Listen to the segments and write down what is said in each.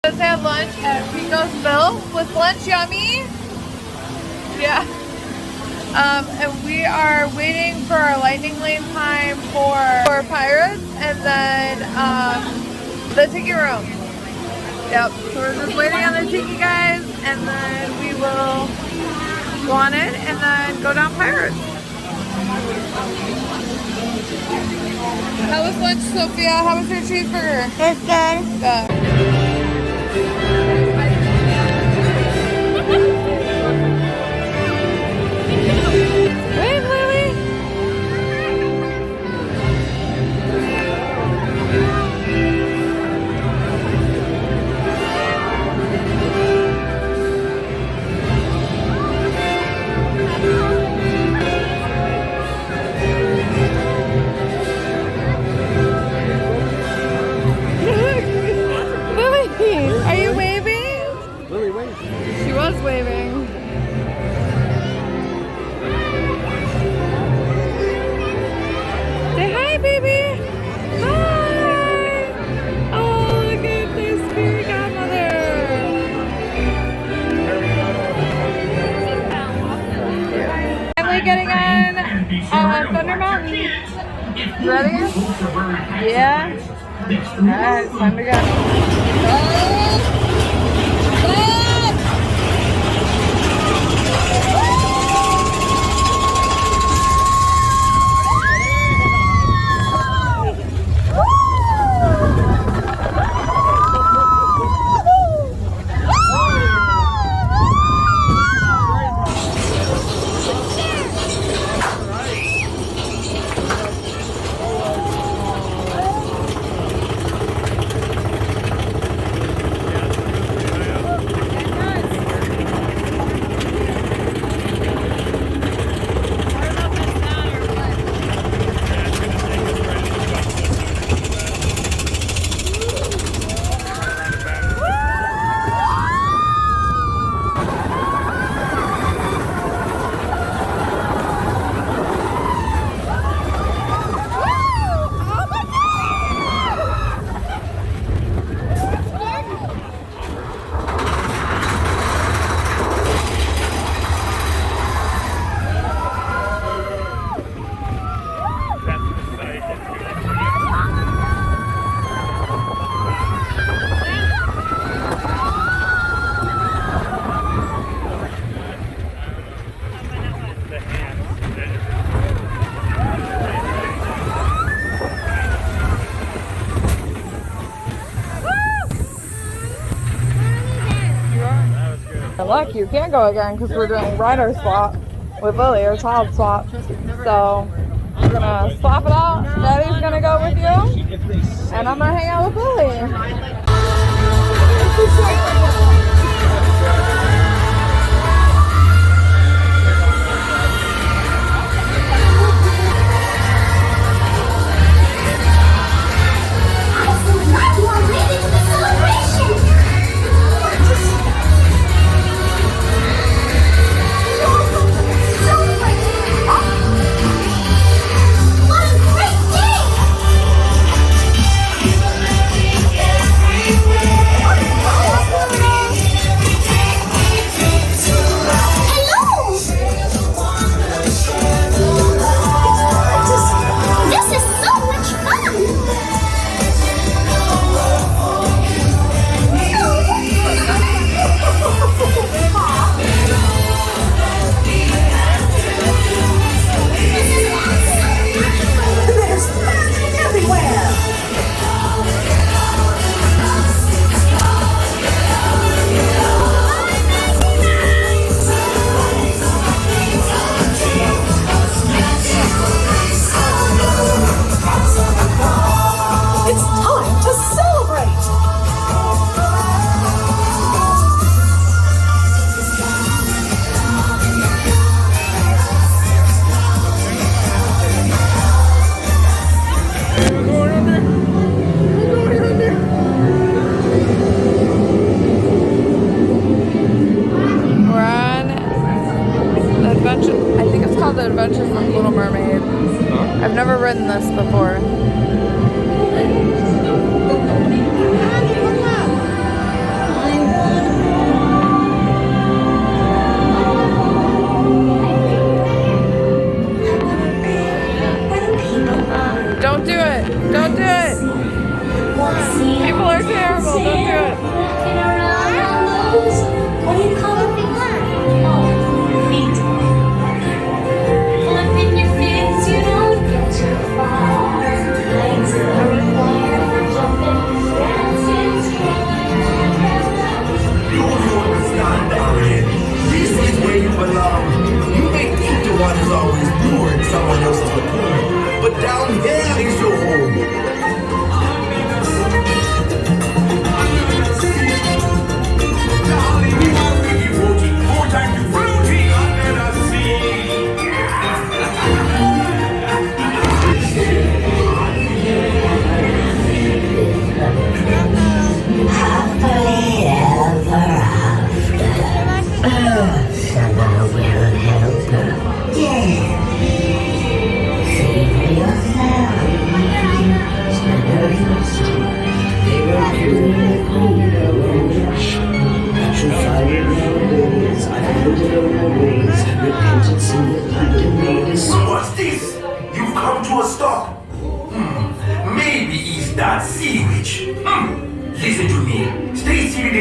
Just had lunch at Rico's Bill. Was lunch yummy? Yeah. And we are waiting for our lightning lane time for Pirates and then the Tiki Room. Yep. So we're just waiting on the Tiki guys and then we will go on in and then go down Pirates. How was lunch, Sophia? How was your cheeseburger? It's good. Good. Wave, Lily! Lily, are you waving? Lily, wave. She was waving. Say hi, baby. Hi. Oh, look at this fairy godmother. Finally getting on Thunder Mountain. Ready? Yeah. Alright, it's time to go. Look, you can't go again because we're doing rider swap with Lily, or child swap. So we're gonna swap it out. Daddy's gonna go with you, and I'm gonna hang out with Lily.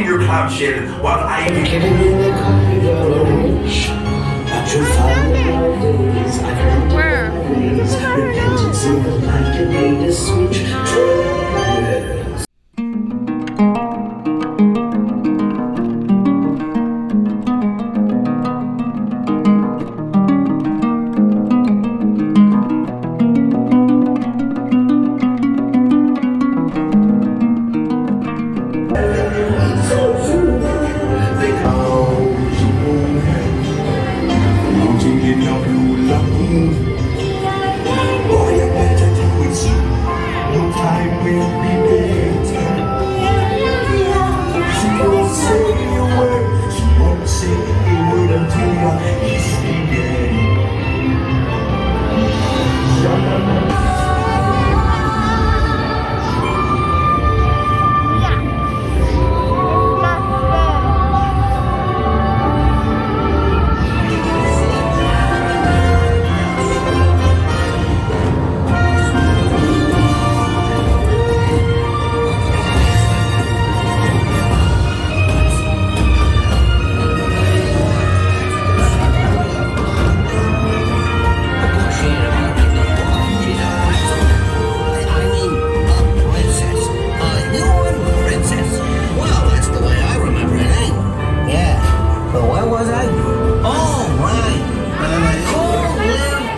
your cloud shed while I be Getting in the corridor, but you'll find that nowadays I've learned Where? repentance in the light and made a switch. Yes.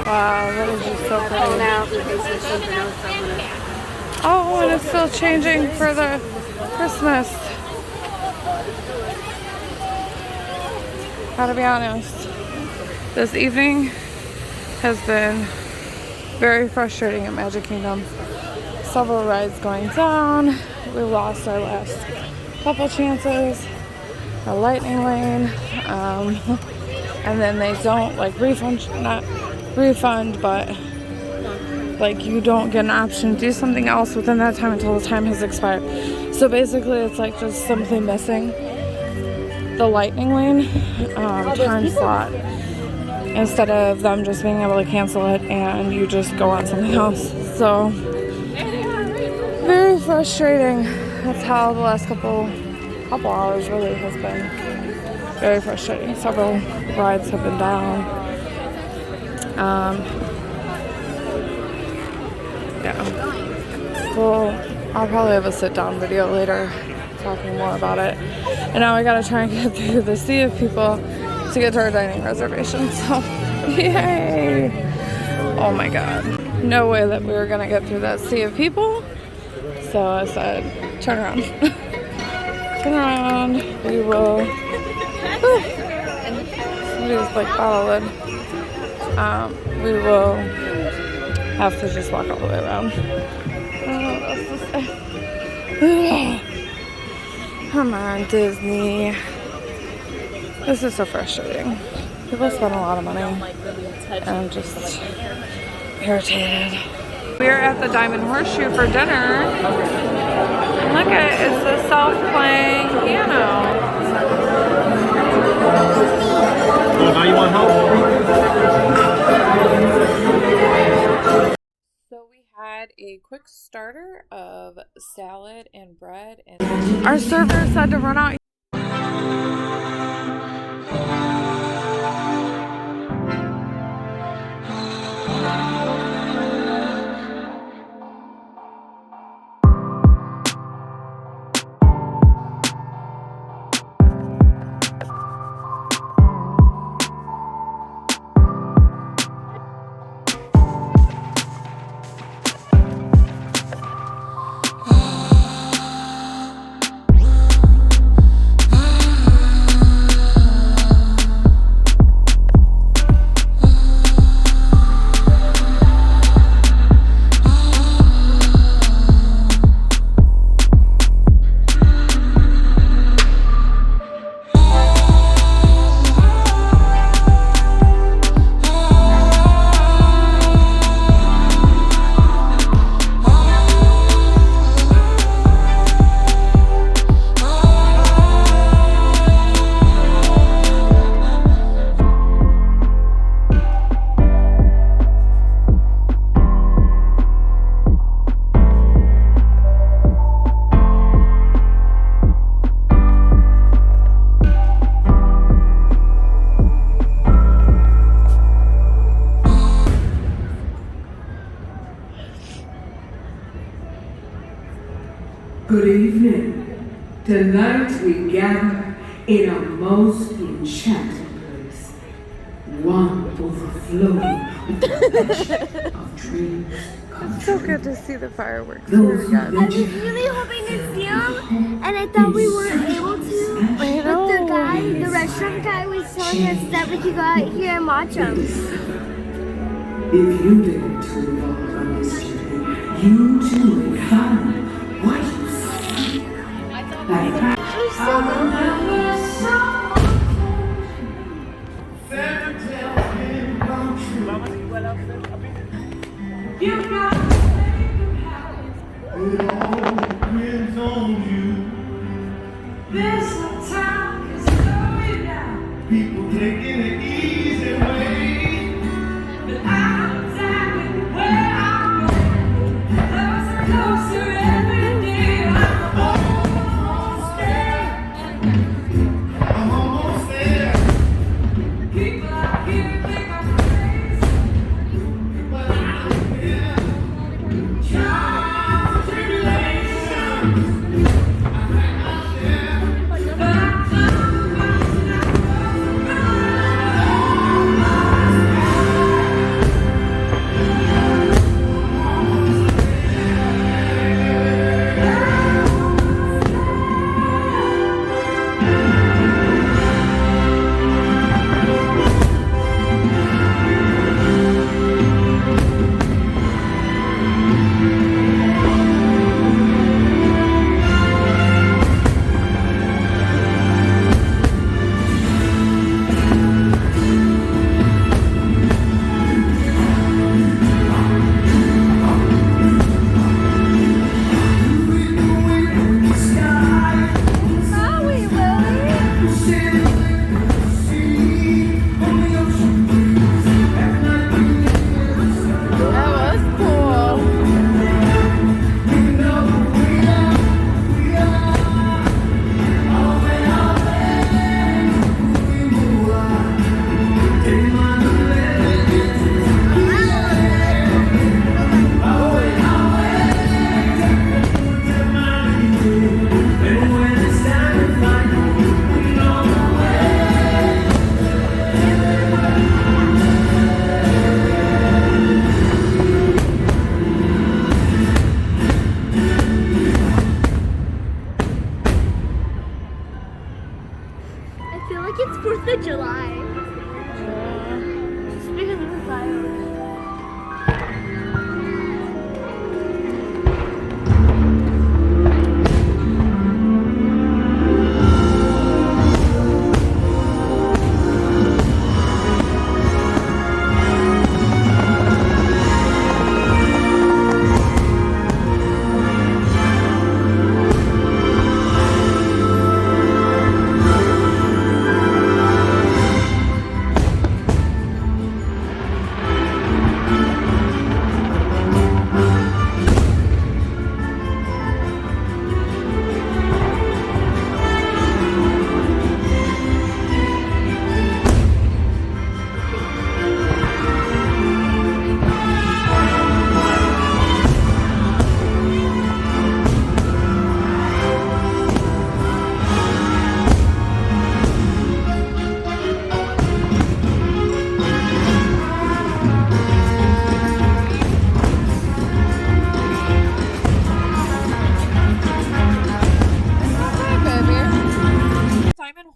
Wow, that is just so pretty. Oh, and it's still changing for the Christmas. Gotta be honest, this evening has been very frustrating at Magic Kingdom. Several rides going down. We lost our last couple chances. A lightning lane. And then they don't like refund, not refund, but like you don't get an option to do something else within that time until the time has expired. So basically it's like just simply missing the lightning lane time slot instead of them just being able to cancel it and you just go on something else. So very frustrating. That's how the last couple hours really has been. Very frustrating. Several rides have been down. Yeah. Well, I'll probably have a sit-down video later talking more about it. And now I gotta try and get through the sea of people to get to our dining reservation. So, yay! Oh my god. No way that we were gonna get through that sea of people. So I said, turn around. Turn around. We will. Somebody's like bottle lid. We will have to just walk all the way around. I don't know what else to say. Come on, Disney. This is so frustrating. People spend a lot of money, and I'm just irritated. We're at the Diamond Horseshoe for dinner. And look at it, it's the self-playing piano. Oh, now you want help? So we had a quick starter of salad and bread, and our server said to run out. Tonight we gather in a most enchanting place, one overflowing with the magic of dreams come It's so true. good to see the fireworks Those here who again. I was really hoping to see them, and I thought we weren't able to. I But the guy, know. the restaurant guy, was telling us that we could go out here and watch them. If you didn't to embark on this journey, you too would find what you seek. Like People taking it easy way. But I'm exactly where I'm going. Closer every day. I'm almost there. I'm almost there. People out here think I'm crazy. But I don't care. Trials and tribulations. I had my share. But I'm That was cool. I feel like it's 4th of July. Just because of the fireworks.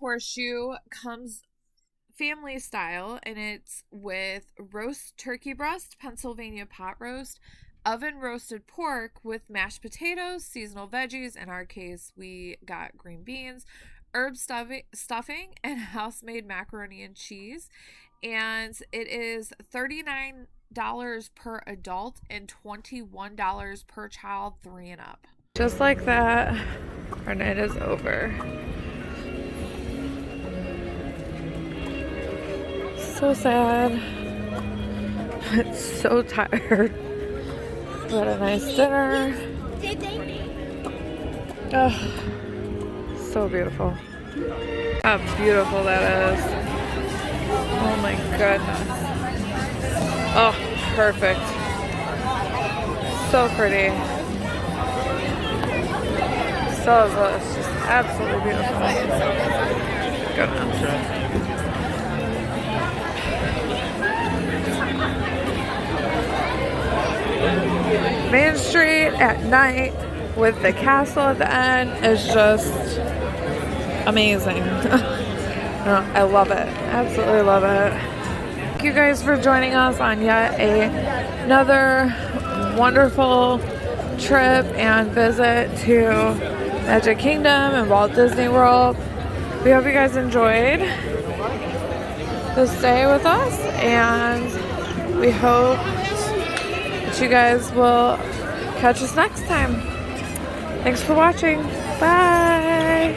Horseshoe comes family style, and it's with roast turkey breast, Pennsylvania pot roast, oven roasted pork with mashed potatoes, seasonal veggies. In our case, we got green beans, herb stuffing, and house-made macaroni and cheese. And it is $39 per adult and $21 per child 3 and up. Just like that, our night is over. So sad, but so tired. We had a nice dinner. Oh, so beautiful. How beautiful that is. Oh my goodness. Oh, perfect. So pretty. So just Absolutely beautiful. Goodness. Main Street at night with the castle at the end is just amazing. I love it. Absolutely love it. Thank you guys for joining us on yet another wonderful trip and visit to Magic Kingdom and Walt Disney World. We hope you guys enjoyed this day with us, and we hope that you guys will catch us next time. Thanks for watching. Bye.